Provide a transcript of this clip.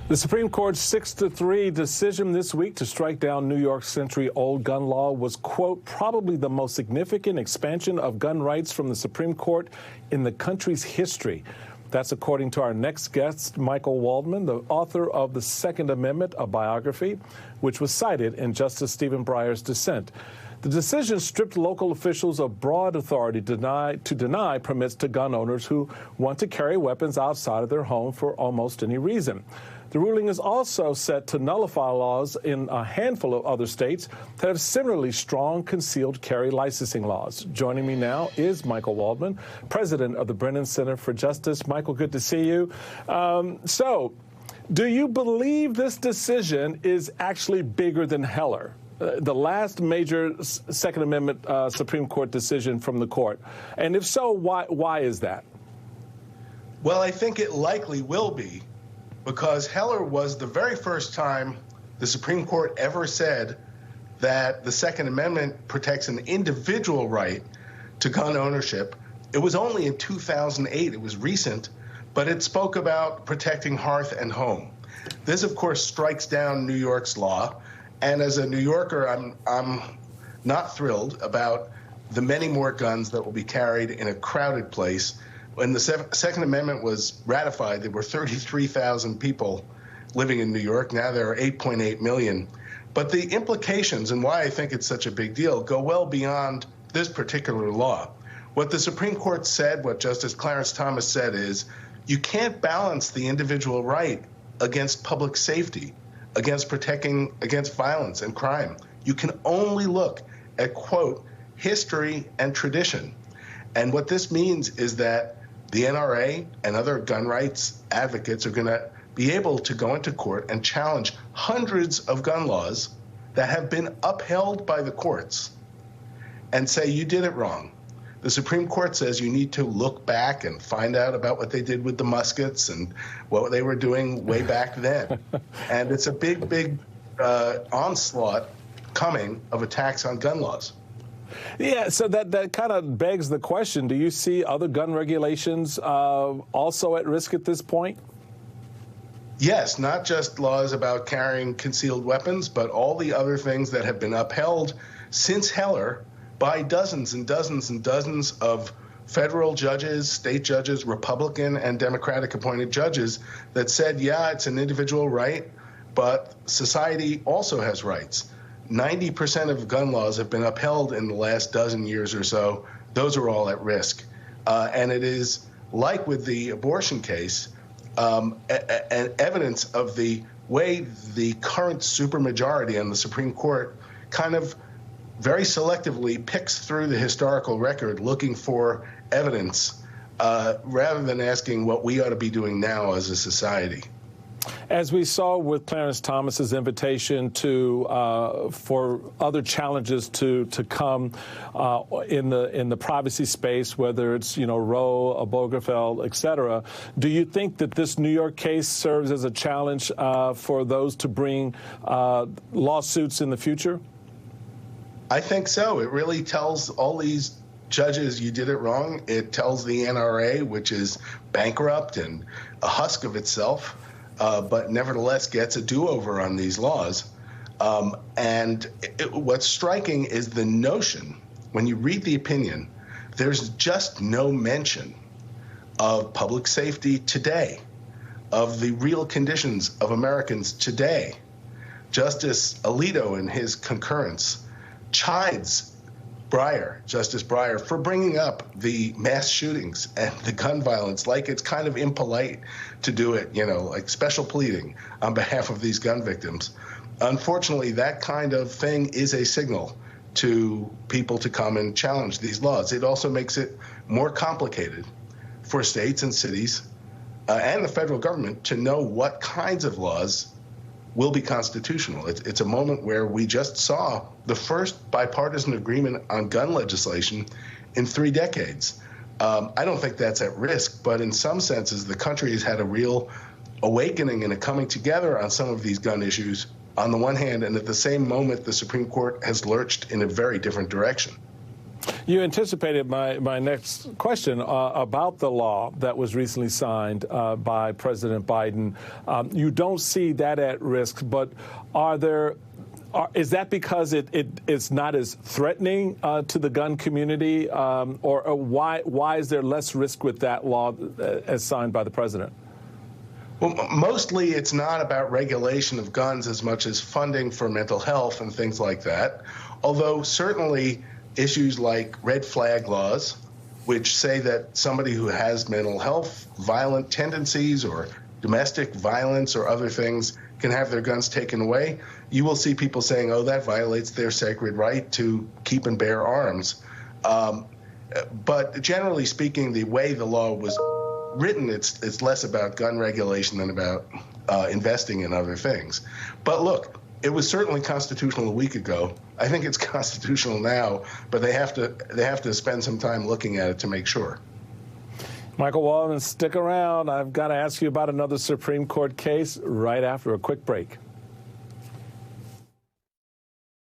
The Supreme Court's 6-3 decision this week to strike down New York's century-old gun law was, quote, probably the most significant expansion of gun rights from the Supreme Court in the country's history. That's according to our next guest, Michael Waldman, the author of The Second Amendment, a biography, which was cited in Justice Stephen Breyer's dissent. The decision stripped local officials of broad authority to deny permits to gun owners who want to carry weapons outside of their home for almost any reason. The ruling is also set to nullify laws in a handful of other states that have similarly strong concealed carry licensing laws. Joining me now is Michael Waldman, president of the Brennan Center for Justice. Michael, good to see you. So, do you believe this decision is actually bigger than Heller, the last major Second Amendment Supreme Court decision from the court? And if so, why is that? Well, I think it likely will be, because Heller was the very first time the Supreme Court ever said that the Second Amendment protects an individual right to gun ownership. It was only in 2008. It was recent, but it spoke about protecting hearth and home. This, of course, strikes down New York's law. And as a New Yorker, I'm not thrilled about the many more guns that will be carried in a crowded place. When the Second Amendment was ratified, there were 33,000 people living in New York. Now there are 8.8 million. But the implications and why I think it's such a big deal go well beyond this particular law. What the Supreme Court said, what Justice Clarence Thomas said, is you can't balance the individual right against public safety, against protecting against violence and crime. You can only look at, quote, history and tradition. And what this means is that the NRA and other gun rights advocates are going to be able to go into court and challenge hundreds of gun laws that have been upheld by the courts and say you did it wrong. The Supreme Court says you need to look back and find out about what they did with the muskets and what they were doing way back then. And it's a big onslaught coming of attacks on gun laws. Yeah, so that kind of begs the question, do you see other gun regulations also at risk at this point? Yes, not just laws about carrying concealed weapons, but all the other things that have been upheld since Heller by dozens and dozens and dozens of federal judges, state judges, Republican and Democratic appointed judges that said, yeah, it's an individual right, but society also has rights. 90% of gun laws have been upheld in the last dozen years or so. Those are all at risk. And it is, like with the abortion case, an evidence of the way the current supermajority on the Supreme Court kind of very selectively picks through the historical record looking for evidence rather than asking what we ought to be doing now as a society. As we saw with Clarence Thomas's invitation for other challenges to come in the privacy space, whether it's Roe, Obergefell, et cetera, do you think that this New York case serves as a challenge for those to bring lawsuits in the future? I think so. It really tells all these judges you did it wrong. It tells the NRA, which is bankrupt and a husk of itself, but nevertheless gets a do-over on these laws. What's striking is the notion, when you read the opinion, there's just no mention of public safety today, of the real conditions of Americans today. Justice Alito, in his concurrence, chides Justice Breyer, for bringing up the mass shootings and the gun violence like it's kind of impolite to do it, like special pleading on behalf of these gun victims. Unfortunately, that kind of thing is a signal to people to come and challenge these laws. It also makes it more complicated for states and cities and the federal government to know what kinds of laws will be constitutional. It's a moment where we just saw the first bipartisan agreement on gun legislation in 3 decades. I don't think that's at risk, but in some senses, the country has had a real awakening and a coming together on some of these gun issues on the one hand, and at the same moment, the Supreme Court has lurched in a very different direction. You anticipated my next question about the law that was recently signed by President Biden. You don't see that at risk, but is that because it's not as threatening to the gun community, or why is there less risk with that law as signed by the president? Well, mostly it's not about regulation of guns as much as funding for mental health and things like that, although certainly issues like red flag laws, which say that somebody who has mental health, violent tendencies, or domestic violence or other things can have their guns taken away, you will see people saying, oh, that violates their sacred right to keep and bear arms. But generally speaking, the way the law was written, it's less about gun regulation than about investing in other things. But look, it was certainly constitutional a week ago. I think it's constitutional now, but they have to spend some time looking at it to make sure. Michael Waldman, stick around. I've got to ask you about another Supreme Court case right after a quick break.